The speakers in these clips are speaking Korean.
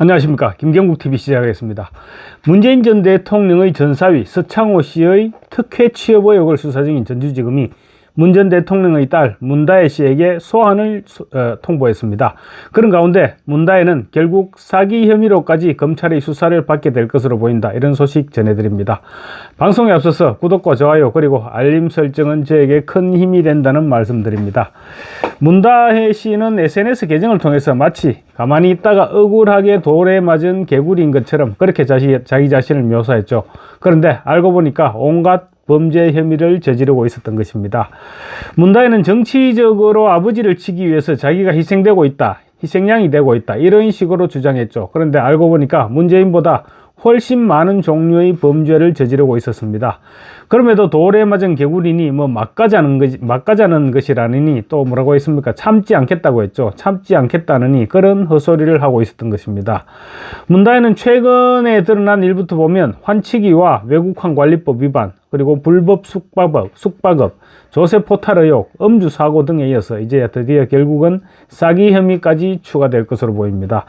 안녕하십니까. 김경국TV 시작하겠습니다. 문재인 전 대통령의 전사위 서창호 씨의 특혜 취업 의혹을 수사 중인 전주지검이 문 전 대통령의 딸 문다혜 씨에게 소환을 통보했습니다. 그런 가운데 문다혜는 결국 사기 혐의로까지 검찰의 수사를 받게 될 것으로 보인다, 이런 소식 전해드립니다. 방송에 앞서서 구독과 좋아요 그리고 알림 설정은 저에게 큰 힘이 된다는 말씀드립니다. 문다혜 씨는 SNS 계정을 통해서 마치 가만히 있다가 억울하게 돌에 맞은 개구리인 것처럼 그렇게 자기 자신을 묘사했죠. 그런데 알고 보니까 온갖 범죄 혐의를 저지르고 있었던 것입니다. 문다혜는 정치적으로 아버지를 치기 위해서 자기가 희생되고 있다, 희생양이 되고 있다, 이런 식으로 주장했죠. 그런데 알고 보니까 문재인보다 훨씬 많은 종류의 범죄를 저지르고 있었습니다. 그럼에도 돌에 맞은 개구리니 막가자는 것이라느니 또 뭐라고 했습니까? 참지 않겠다고 했죠. 참지 않겠다느니 그런 헛소리를 하고 있었던 것입니다. 문다혜는 최근에 드러난 일부터 보면 환치기와 외국환 관리법 위반, 그리고 불법 숙박업, 조세 포탈 의혹, 음주 사고 등에 이어서 이제 드디어 결국은 사기 혐의까지 추가될 것으로 보입니다.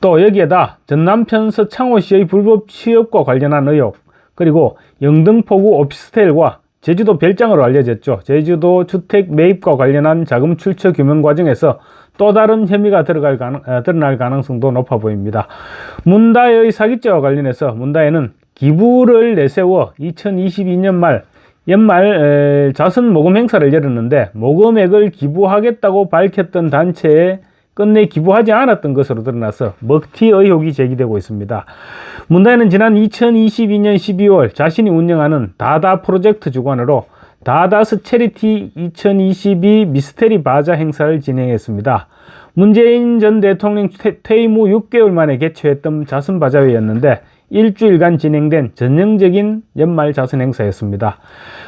또 여기에다 전 남편 서창호 씨의 불법 취업과 관련한 의혹, 그리고 영등포구 오피스텔과 제주도 별장으로 알려졌죠. 제주도 주택 매입과 관련한 자금 출처 규명 과정에서 또 다른 혐의가 드러날 가능성도 높아 보입니다. 문다혜의 사기죄와 관련해서 문다혜는 기부를 내세워 2022년 연말 자선 모금 행사를 열었는데 모금액을 기부하겠다고 밝혔던 단체에 끝내 기부하지 않았던 것으로 드러나서 먹튀 의혹이 제기되고 있습니다. 문다혜는 지난 2022년 12월 자신이 운영하는 다다 프로젝트 주관으로 다다스 체리티 2022 미스테리 바자 행사를 진행했습니다. 문재인 전 대통령 퇴임 후 6개월 만에 개최했던 자선 바자회였는데 일주일간 진행된 전형적인 연말 자선 행사였습니다.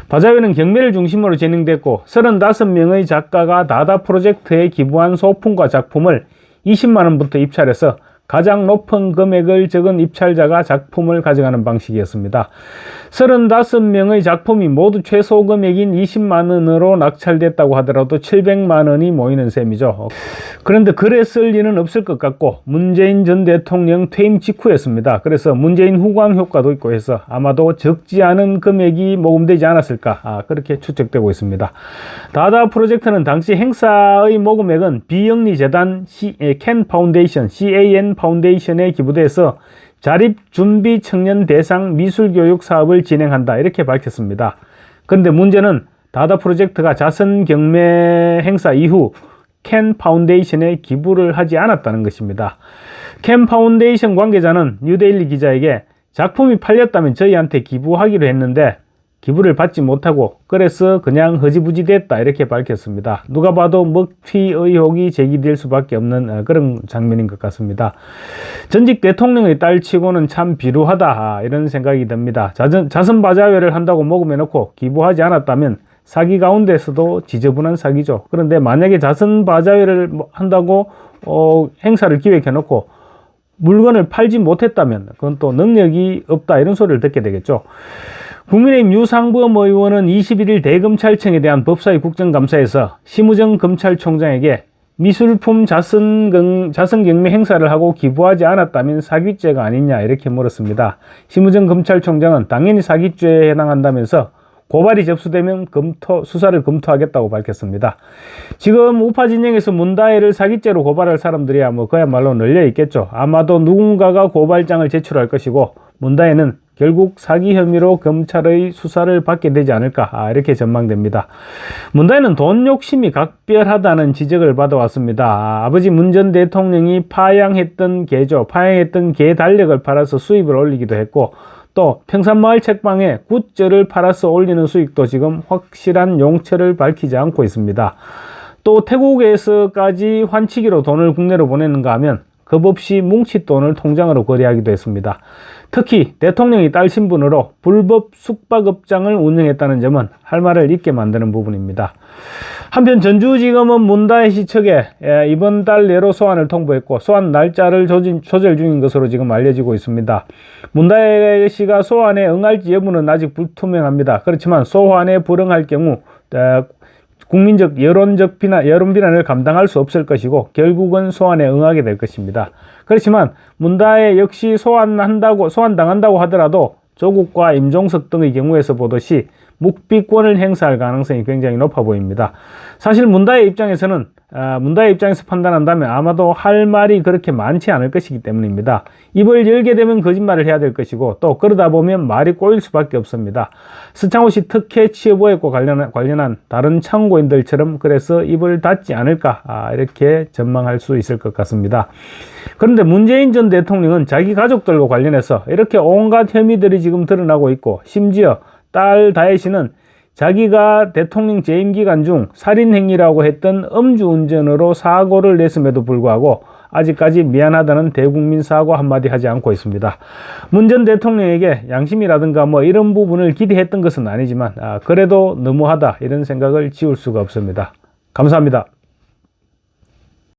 바자회는 경매를 중심으로 진행됐고 35명의 작가가 다다 프로젝트에 기부한 소품과 작품을 20만원부터 입찰해서 가장 높은 금액을 적은 입찰자가 작품을 가져가는 방식이었습니다. 35명의 작품이 모두 최소 금액인 20만원으로 낙찰됐다고 하더라도 700만원이 모이는 셈이죠. 그런데 그랬을 리는 없을 것 같고 문재인 전 대통령 퇴임 직후였습니다. 그래서 문재인 후광 효과도 있고 해서 아마도 적지 않은 금액이 모금되지 않았을까, 그렇게 추측되고 있습니다. 다다 프로젝트는 당시 행사의 모금액은 비영리 재단 캔 파운데이션 CAN 파운데이션에 기부돼서 자립준비 청년 대상 미술교육 사업을 진행한다, 이렇게 밝혔습니다. 그런데 문제는 다다 프로젝트가 자선 경매 행사 이후 캔 파운데이션에 기부를 하지 않았다는 것입니다. 캔 파운데이션 관계자는 뉴데일리 기자에게 작품이 팔렸다면 저희한테 기부하기로 했는데 기부를 받지 못하고 그래서 그냥 허지부지 됐다, 이렇게 밝혔습니다. 누가 봐도 먹튀 의혹이 제기될 수밖에 없는 그런 장면인 것 같습니다. 전직 대통령의 딸치고는 참 비루하다, 이런 생각이 듭니다. 자선 바자회를 한다고 모금해놓고 기부하지 않았다면 사기 가운데서도 지저분한 사기죠. 그런데 만약에 자선 바자회를 한다고 행사를 기획해놓고 물건을 팔지 못했다면 그건 또 능력이 없다, 이런 소리를 듣게 되겠죠. 국민의힘 유상범 의원은 21일 대검찰청에 대한 법사위 국정감사에서 심우정 검찰총장에게 미술품 자선 경매 행사를 하고 기부하지 않았다면 사기죄가 아니냐, 이렇게 물었습니다. 심우정 검찰총장은 당연히 사기죄에 해당한다면서 고발이 접수되면 수사를 검토하겠다고 밝혔습니다. 지금 우파 진영에서 문다혜를 사기죄로 고발할 사람들이야 그야말로 널려 있겠죠. 아마도 누군가가 고발장을 제출할 것이고 문다혜는 결국 사기 혐의로 검찰의 수사를 받게 되지 않을까, 이렇게 전망됩니다. 문다혜는 돈 욕심이 각별하다는 지적을 받아왔습니다. 아버지 문 전 대통령이 파양했던 개 달력을 팔아서 수입을 올리기도 했고 또 평산마을 책방에 굿즈를 팔아서 올리는 수익도 지금 확실한 용처를 밝히지 않고 있습니다. 또 태국에서까지 환치기로 돈을 국내로 보내는가 하면 겁없이 뭉칫돈을 통장으로 거래하기도 했습니다. 특히 대통령의 딸 신분으로 불법 숙박업장을 운영했다는 점은 할 말을 잊게 만드는 부분입니다. 한편 전주지검은 문다혜 씨 측에 이번 달 내로 소환을 통보했고 소환 날짜를 조절 중인 것으로 지금 알려지고 있습니다. 문다혜 씨가 소환에 응할지 여부는 아직 불투명합니다. 그렇지만 소환에 불응할 경우 국민적 여론 비난을 감당할 수 없을 것이고 결국은 소환에 응하게 될 것입니다. 그렇지만 문다혜 역시 소환당한다고 하더라도 조국과 임종석 등의 경우에서 보듯이 묵비권을 행사할 가능성이 굉장히 높아 보입니다. 사실 문다혜 입장에서 판단한다면 아마도 할 말이 그렇게 많지 않을 것이기 때문입니다. 입을 열게 되면 거짓말을 해야 될 것이고 또 그러다 보면 말이 꼬일 수밖에 없습니다. 서창호 씨 특혜 취업 의혹과 관련한 다른 참고인들처럼 그래서 입을 닫지 않을까 이렇게 전망할 수 있을 것 같습니다. 그런데 문재인 전 대통령은 자기 가족들과 관련해서 이렇게 온갖 혐의들이 지금 드러나고 있고 심지어 딸 다혜 씨는 자기가 대통령 재임 기간 중 살인행위라고 했던 음주운전으로 사고를 냈음에도 불구하고 아직까지 미안하다는 대국민 사과 한마디 하지 않고 있습니다. 문 전 대통령에게 양심이라든가 이런 부분을 기대했던 것은 아니지만 그래도 너무하다 이런 생각을 지울 수가 없습니다. 감사합니다.